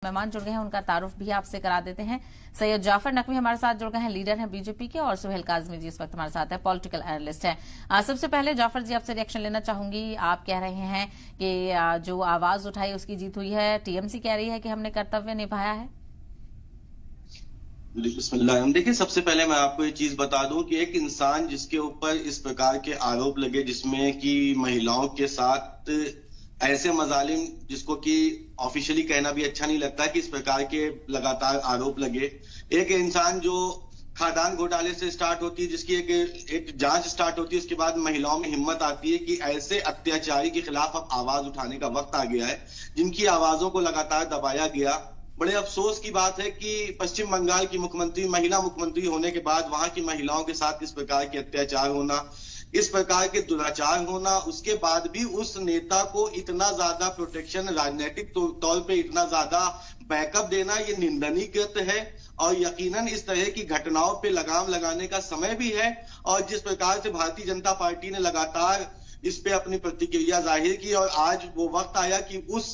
मेहमान जुड़ गए हैं, उनका तारुफ भी आपसे करा देते हैं। सैयद जाफर नकवी हमारे साथ जुड़ गए हैं, लीडर हैं बीजेपी के, और सुहेल काजमी जी इस वक्त हमारे साथ है, पॉलिटिकल एनालिस्ट हैं। सबसे पहले जाफर जी आपसे रिएक्शन लेना चाहूंगी। आप कह रहे हैं कि जो आवाज उठाई उसकी जीत हुई है, टीएमसी कह रही है कि हमने कर्तव्य निभाया है। बिस्मिल्लाह। देखिए, सबसे पहले मैं आपको ये चीज बता दूं कि एक इंसान जिसके ऊपर इस प्रकार के आरोप लगे, जिसमें कि महिलाओं के साथ ऐसे मजालिम जिसको कि ऑफिशियली कहना भी अच्छा नहीं लगता कि इस प्रकार के लगातार आरोप लगे, एक इंसान जो खादान घोटाले से स्टार्ट होती है, जिसकी एक जांच स्टार्ट होती है, उसके बाद महिलाओं में हिम्मत आती है कि ऐसे अत्याचारी के खिलाफ अब आवाज उठाने का वक्त आ गया है, जिनकी आवाजों को लगातार दबाया गया। बड़े अफसोस की बात है कि पश्चिम बंगाल की मुख्यमंत्री, महिला मुख्यमंत्री होने के बाद वहां की महिलाओं के साथ इस प्रकार के अत्याचार होना, इस प्रकार के दुराचार होना, उसके बाद भी उस नेता को इतना ज्यादा प्रोटेक्शन, राजनीतिक तौर पे इतना ज्यादा बैकअप देना, ये निंदनीय कृत्य है। और यकीनन इस तरह की घटनाओं पे लगाम लगाने का समय भी है। और जिस प्रकार से भारतीय जनता पार्टी ने लगातार इस पे अपनी प्रतिक्रिया जाहिर की, और आज वो वक्त आया कि उस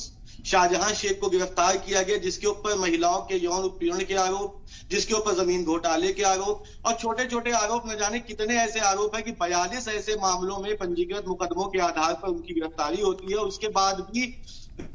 शाहजहां शेख को गिरफ्तार किया गया, जिसके ऊपर महिलाओं के यौन उत्पीड़न के आरोप, जिसके ऊपर जमीन घोटाले के आरोप और छोटे छोटे आरोप, न जाने कितने ऐसे आरोप है कि 42 ऐसे मामलों में पंजीकृत मुकदमों के आधार पर उनकी गिरफ्तारी होती है। उसके बाद भी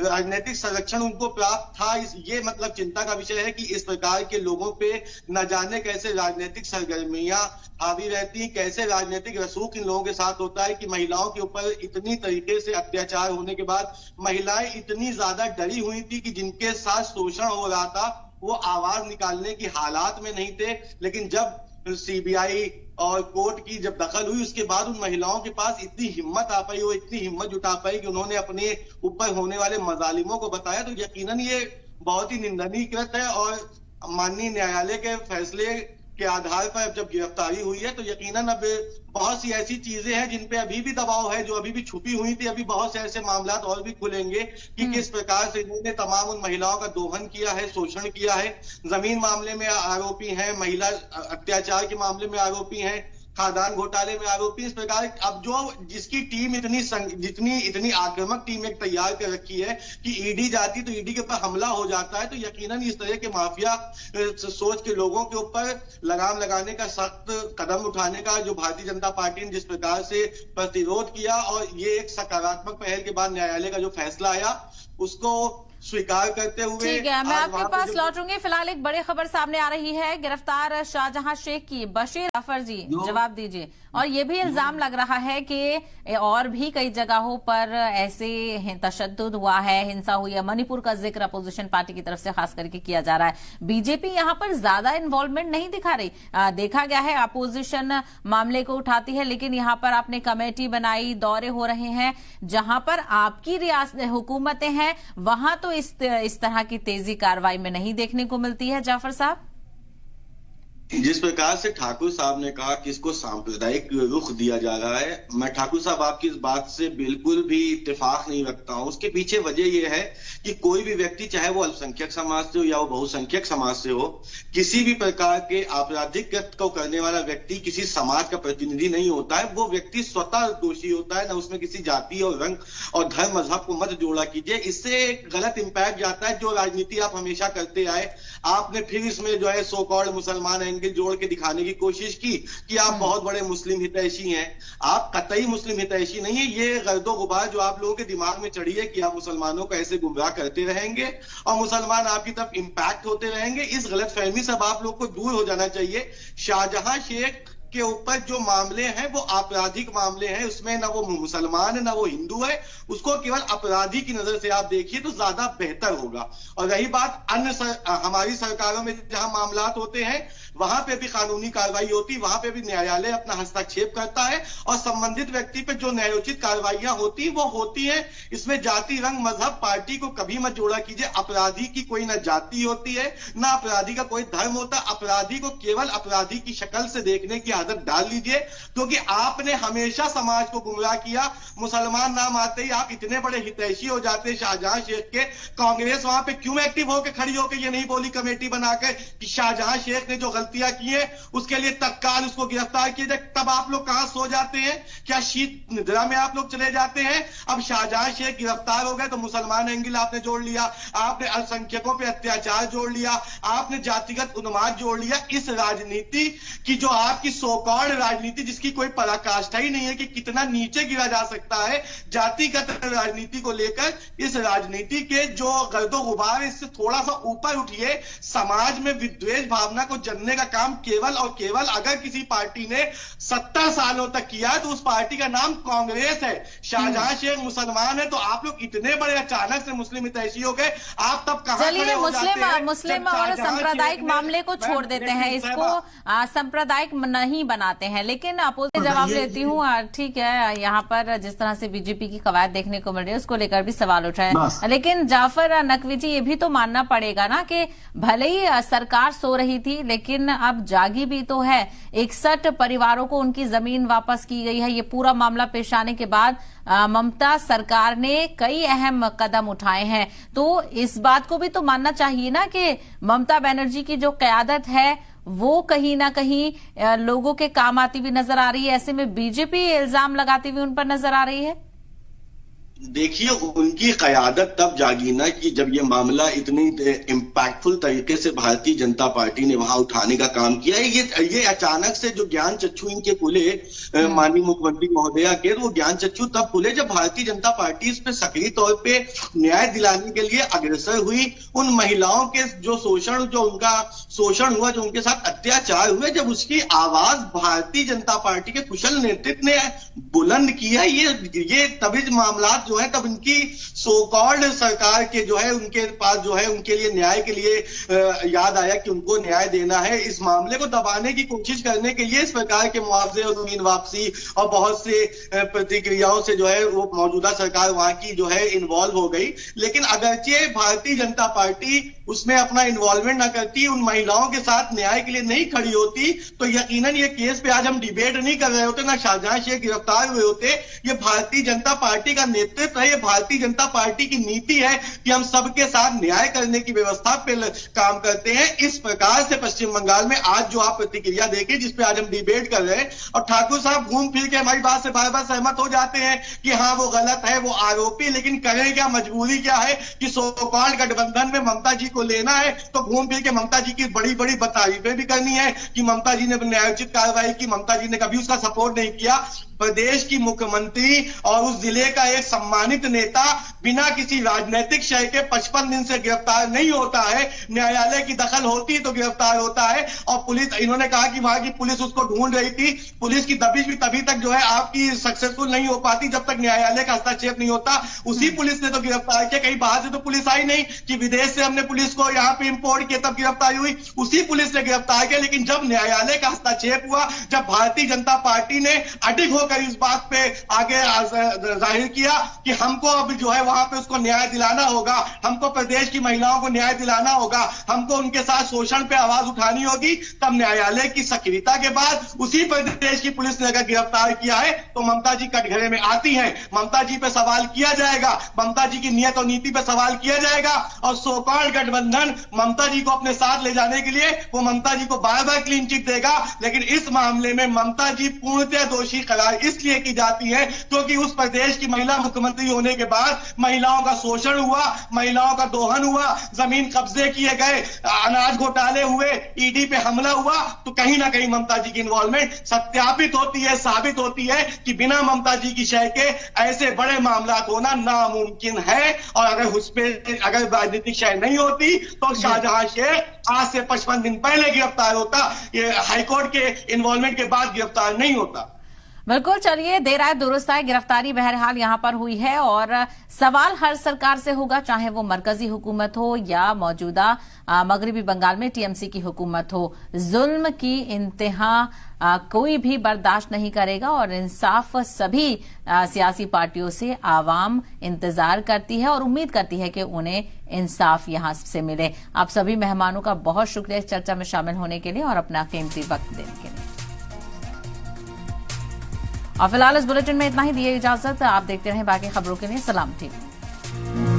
राजनीतिक संरक्षण उनको प्राप्त था। ये मतलब चिंता का विषय है कि इस प्रकार के लोगों पे न जाने कैसे राजनीतिक सरगर्मियां हावी रहती, कैसे राजनीतिक रसूख इन लोगों के साथ होता है कि महिलाओं के ऊपर इतनी तरीके से अत्याचार होने के बाद महिलाएं इतनी ज्यादा डरी हुई थी कि जिनके साथ शोषण हो रहा था वो आवाज निकालने की हालात में नहीं थे। लेकिन जब सीबीआई और कोर्ट की जब दखल हुई, उसके बाद उन महिलाओं के पास इतनी हिम्मत आ पाई, वो इतनी हिम्मत जुटा पाई कि उन्होंने अपने ऊपर होने वाले मजालिमों को बताया। तो यकीनन ये बहुत ही निंदनीय कृत्य है। और माननीय न्यायालय के फैसले के आधार पर जब गिरफ्तारी हुई है, तो यकीनन अब बहुत सी ऐसी चीजें हैं जिन पे अभी भी दबाव है, जो अभी भी छुपी हुई थी। अभी बहुत से ऐसे मामला और भी खुलेंगे कि किस प्रकार से इन्होंने तमाम उन महिलाओं का दोहन किया है, शोषण किया है, जमीन मामले में आरोपी हैं, महिला अत्याचार के मामले में आरोपी हैं, खादान घोटाले में आरोपी। इस प्रकार अब जो जिसकी टीम इतनी आक्रामक टीम एक तैयार कर रखी है कि ईडी जाती तो ईडी के ऊपर हमला हो जाता है, तो यकीनन इस तरह के माफिया सोच के लोगों के ऊपर लगाम लगाने का, सख्त कदम उठाने का जो भारतीय जनता पार्टी ने जिस प्रकार से प्रतिरोध किया, और ये एक सकारात्मक पहल के बाद न्यायालय का जो फैसला आया उसको स्वीकार करते हुए। ठीक है, मैं आपके पास लौटूंगी। फिलहाल एक बड़ी खबर सामने आ रही है, गिरफ्तार शाहजहां शेख की। बशीर जाफर जी जवाब दीजिए। और ये भी इल्जाम लग रहा है कि और भी कई जगहों पर ऐसे तशद्दुद हुआ है, हिंसा हुई है। मणिपुर का जिक्र अपोजिशन पार्टी की तरफ से खास करके किया जा रहा है। बीजेपी यहां पर ज्यादा इन्वॉल्वमेंट नहीं दिखा रही। देखा गया है अपोजिशन मामले को उठाती है, लेकिन यहां पर आपने कमेटी बनाई, दौरे हो रहे हैं, जहां पर आपकी रियासत हुकूमतें हैं, वहां तो इस तरह की तेजी कार्रवाई में नहीं देखने को मिलती है। जाफर साहब, जिस प्रकार से ठाकुर साहब ने कहा कि इसको सांप्रदायिक रुख दिया जा रहा है, मैं ठाकुर साहब आपकी इस बात से बिल्कुल भी इत्तेफाक नहीं रखता हूं। उसके पीछे वजह यह है कि कोई भी व्यक्ति, चाहे वो अल्पसंख्यक समाज से हो या वो बहुसंख्यक समाज से हो, किसी भी प्रकार के आपराधिक कृत्य को करने वाला व्यक्ति किसी समाज का प्रतिनिधि नहीं होता है। वो व्यक्ति स्वतः दोषी होता है, न उसमें किसी जाति और रंग और धर्म मजहब को मत जोड़ा कीजिए। इससे एक गलत इंपैक्ट जाता है। जो राजनीति आप हमेशा करते आए, आपने फिर इसमें जो है सो कॉल्ड मुसलमान एंगल जोड़ के दिखाने की कोशिश की कि आप बहुत बड़े मुस्लिम हितैषी हैं। आप कतई मुस्लिम हितैषी नहीं है। ये गर्दो गुबार जो आप लोगों के दिमाग में चढ़ी है कि आप मुसलमानों को ऐसे गुमराह करते रहेंगे और मुसलमान आपकी तरफ इंपैक्ट होते रहेंगे, इस गलतफहमी से आप लोग को दूर हो जाना चाहिए। शाहजहां शेख के ऊपर जो मामले हैं वो आपराधिक मामले हैं, उसमें ना वो मुसलमान है ना वो हिंदू है, उसको केवल अपराधी की नजर से आप देखिए तो ज्यादा बेहतर होगा। और रही बात अन्य हमारी सरकारों में जहां मामलात होते हैं, वहां पे भी कानूनी कार्रवाई होती, वहां पे भी न्यायालय अपना हस्तक्षेप करता है और संबंधित व्यक्ति पे जो न्यायोचित कार्रवाइयां होती वो होती है। इसमें जाति, रंग, मजहब, पार्टी को कभी मत जोड़ा कीजिए। अपराधी की कोई ना जाति होती है, ना अपराधी का कोई धर्म होता। अपराधी को केवल अपराधी की शक्ल से देखने की शहादत डाल लीजिए, क्योंकि आपने हमेशा समाज को गुमराह किया। मुसलमान नाम आते ही आप इतने बड़े हितैषी हो जाते शाहजहां शेख के। कांग्रेस वहां पे क्यों एक्टिव होकर खड़ी होकर ये नहीं बोली कमेटी बनाकर कि शाहजहां शेख ने जो गलतियां की है उसके लिए तत्काल उसको गिरफ्तार किया जाए? तब आप लोग कहां सो जाते हैं? क्या शीत निद्रा में आप लोग चले जाते हैं? अब शाहजहां शेख गिरफ्तार हो गए तो मुसलमान एंगल आपने जोड़ लिया, आपने अल्पसंख्यकों पे अत्याचार जोड़ लिया, आपने जातिगत उन्माद जोड़ लिया। इस राजनीति की जो आपकी सोकॉल्ड राजनीति जिसकी कोई पराकाष्ठा ही नहीं है कि कितना नीचे गिरा जा सकता है जातिगत राजनीति को लेकर, इस राजनीति के जो गर्दो गुबार इससे थोड़ा सा ऊपर उठिए। समाज में विद्वेष भावना को जनने का काम केवल और केवल अगर किसी पार्टी ने 70 सालों तक किया तो उस पार्टी का नाम कांग्रेस है। शाहजहां शेख मुसलमान है तो आप लोग इतने बड़े अचानक से मुस्लिम हितैषी हो गए, आप तब कहां खड़े हो जाते हैं? मुस्लिम और सांप्रदायिक मामले को छोड़ देते हैं, इसको सांप्रदायिक नहीं बनाते हैं। लेकिन अपोजिट जवाब देती हूँ, ठीक है, यहाँ पर जिस तरह से बीजेपी की कवायद देखने को मिल रही है उसको लेकर भी सवाल उठ रहे हैं। लेकिन जाफर नकवी जी, ये भी तो मानना पड़ेगा ना कि भले ही सरकार सो रही थी लेकिन अब जागी भी तो है। 61 परिवारों को उनकी जमीन वापस की गई है। ये पूरा मामला पेश आने के बाद ममता सरकार ने कई अहम कदम उठाए हैं, तो इस बात को भी तो मानना चाहिए ना कि ममता बनर्जी की जो क़यादत है वो कहीं ना कहीं लोगों के काम आती हुई नजर आ रही है। ऐसे में बीजेपी इल्जाम लगाती हुई उन पर नजर आ रही है। देखिए, उनकी क़यादत तब जागी ना कि जब ये मामला इतनी इम्पैक्टफुल तरीके से भारतीय जनता पार्टी ने वहां उठाने का काम किया है। ये अचानक से जो ज्ञान चक्षु इनके खुले माननीय मुख्यमंत्री महोदया के, वो ज्ञान चक्षु तब खुले जब भारतीय जनता पार्टी इस पे सक्रिय तौर पे न्याय दिलाने के लिए अग्रसर हुई। उन महिलाओं के जो उनका शोषण हुआ, जो उनके साथ अत्याचार हुए, जब उसकी आवाज भारतीय जनता पार्टी के कुशल नेतृत्व ने बुलंद किया, ये तभी मामला जो है तब इनकी सो कॉल्ड सरकार के जो है उनके पास जो है उनके लिए न्याय के लिए याद आया कि उनको न्याय देना है। इस मामले को दबाने की कोशिश करने के लिए इस प्रकार के मुआवजे और जमीन वापसी और बहुत से प्रतिक्रियाओं से जो है वो मौजूदा सरकार वहां की जो है इन्वॉल्व हो गई। लेकिन अगरचे भारतीय जनता पार्टी उसमें अपना इन्वॉल्वमेंट ना करती, उन महिलाओं के साथ न्याय के लिए नहीं खड़ी होती, तो यकीनन ये केस पे आज हम डिबेट नहीं कर रहे होते, ना शाहजहां शेख गिरफ्तार हुए होते। ये भारतीय जनता पार्टी का नेतृत्व है, ये भारतीय जनता पार्टी की नीति है कि हम सबके साथ न्याय करने की व्यवस्था पे काम करते हैं। इस प्रकार से पश्चिम बंगाल में आज जो आप प्रतिक्रिया देखिए, जिसपे आज हम डिबेट कर रहे हैं, और ठाकुर साहब घूम फिर के हमारी बात से बार बार सहमत हो जाते हैं कि हाँ वो गलत है, वो आरोपी, लेकिन करें क्या, मजबूरी क्या है कि सो कॉल्ड गठबंधन में ममता जी को लेना है तो घूम फिर के ममता जी की बड़ी बड़ी तारीफें भी करनी है कि ममता जी ने न्यायोचित कार्रवाई की, ममता जी ने कभी उसका सपोर्ट नहीं किया। प्रदेश की मुख्यमंत्री और उस जिले का एक सम्मानित नेता बिना किसी राजनीतिक शय के 55 दिन से गिरफ्तार नहीं होता है। न्यायालय की दखल होती तो गिरफ्तार होता है। और पुलिस, इन्होंने कहा कि वहां की पुलिस उसको ढूंढ रही थी, पुलिस की दबिश भी तभी तक जो है आपकी सक्सेसफुल नहीं हो पाती जब तक न्यायालय का हस्तक्षेप नहीं होता। उसी पुलिस ने तो गिरफ्तार किया, कहीं बाहर से तो पुलिस आई नहीं कि विदेश से हमने पुलिस को यहाँ पे इंपोर्ट किया तब गिरफ्तारी हुई, उसी पुलिस ने गिरफ्तार किया। लेकिन जब न्यायालय का हस्तक्षेप हुआ, जब भारतीय जनता पार्टी ने अडिग होकर इस बात पे आगे जाहिर किया कि हमको अब जो है वहां पे उसको न्याय दिलाना होगा, हमको प्रदेश की महिलाओं को न्याय दिलाना होगा, हमको उनके साथ शोषण पे आवाज उठानी होगी, तब न्यायालय की सक्रियता के बाद उसी प्रदेश की पुलिस ने अगर गिरफ्तार किया है तो ममता जी कटघरे में आती हैं, ममता जी पे सवाल किया जाएगा, ममता जी की नियत और नीति पे सवाल किया जाएगा। और सो कॉल्ड गठबंधन ममता जी को अपने साथ ले जाने के लिए वो ममता जी को बार बार क्लीन चिट देगा। लेकिन इस मामले में ममता जी पूर्णतः दोषी करार इसलिए की जाती है क्योंकि उस प्रदेश की महिला मुख्यमंत्री होने के बाद महिलाओं का शोषण हुआ, महिलाओं का दोहन हुआ, जमीन कब्जे किए गए, अनाज घोटाले हुए, ईडी पे हमला हुआ, तो कहीं ना कहीं ममता जी की इन्वॉल्वमेंट सत्यापित होती है, साबित होती है कि बिना ममता जी की शय के ऐसे बड़े मामला होना नामुमकिन है। और अगर राजनीतिक शय नहीं होती तो शाहजहां शेख आज से 55 दिन पहले गिरफ्तार होता, ये हाईकोर्ट के इन्वॉल्वमेंट के बाद गिरफ्तार नहीं होता। बिल्कुल, चलिए, देर आए दुरुस्त आए, गिरफ्तारी बहरहाल यहां पर हुई है और सवाल हर सरकार से होगा, चाहे वो मरकजी हुकूमत हो या मौजूदा मगरबी बंगाल में टीएमसी की हुकूमत हो। जुल्म की इंतहा कोई भी बर्दाश्त नहीं करेगा और इंसाफ सभी सियासी पार्टियों से आवाम इंतजार करती है और उम्मीद करती है कि उन्हें इंसाफ यहां से मिले। आप सभी मेहमानों का बहुत शुक्रिया इस चर्चा में शामिल होने के लिए और अपना कीमती वक्त देने के लिए। और फिलहाल इस बुलेटिन में इतना ही, दिए इजाजत। आप देखते रहें बाकी खबरों के लिए सलाम टीवी।